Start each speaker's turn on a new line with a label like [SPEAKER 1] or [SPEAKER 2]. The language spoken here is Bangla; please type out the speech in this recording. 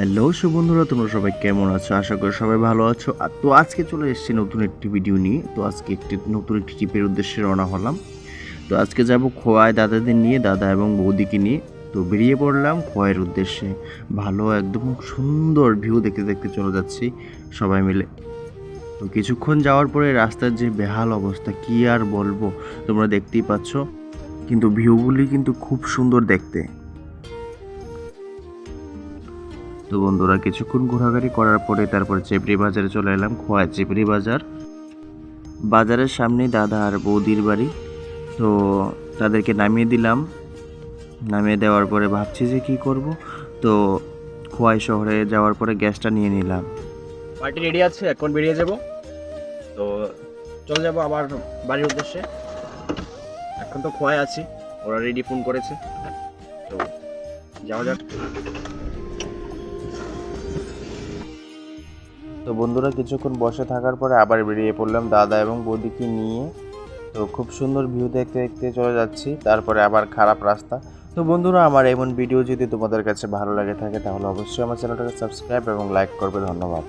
[SPEAKER 1] হ্যালো বন্ধুরা, তোমরা সবাই কেমন আছো? আশা করি সবাই ভালো আছো। তো আজকে চলে এসেছি নতুন একটি ভিডিও নিয়ে। তো আজকে নতুন একটি ট্রিপের উদ্দেশ্যে রওনা হলাম। তো আজকে যাব খোয়াই দাদাদের নিয়ে, দাদা এবং বৌদিকে নিয়ে। তো বেরিয়ে পড়লাম খোয়াইয়ের উদ্দেশ্যে। ভালো একদম সুন্দর ভিউ দেখতে দেখতে চলে যাচ্ছি সবাই মিলে। তো কিছুক্ষণ যাওয়ার পরে রাস্তার যে বেহাল অবস্থা কি আর বলবো, তোমরা দেখতেই পাচ্ছ। কিন্তু ভিউগুলি কিন্তু খুব সুন্দর দেখতে। তো বন্ধুরা কিছুক্ষণ ঘোরাঘুরি করার পরে তারপর চেপড়ি বাজারে চলে এলাম। খোয়া চেপড়ি বাজার, বাজারের সামনেই দাদা আর বৌদির বাড়ি। তো তাদেরকে নামিয়ে দিলাম। নামিয়ে দেওয়ার পরে ভাবছি যে কি করব। তো খোয়াই শহরে যাওয়ার পরে গ্যাসটা নিয়ে নিলাম।
[SPEAKER 2] পার্টি রেডি আছে, এখন বেরিয়ে যাব। তো চলে যাব আবার বাড়ির উদ্দেশ্যে। এখন তো খোয়াই আছি, ওরা রেডি ফোন করেছে, তো যাওয়া যাক।
[SPEAKER 1] তো বন্ধুরা কিছুক্ষণ বসে থাকার পরে আবার বেরিয়ে পড়লাম দাদা এবং বৌদিকে নিয়ে। তো খুব সুন্দর ভিউ দেখতে দেখতে চলে যাচ্ছি, তারপরে আবার খারাপ রাস্তা। তো বন্ধুরা, আমার এমন ভিডিও যদি তোমাদের কাছে ভালো লাগে থাকে তাহলে অবশ্যই আমার চ্যানেলটাকে সাবস্ক্রাইব এবং লাইক করবে। ধন্যবাদ।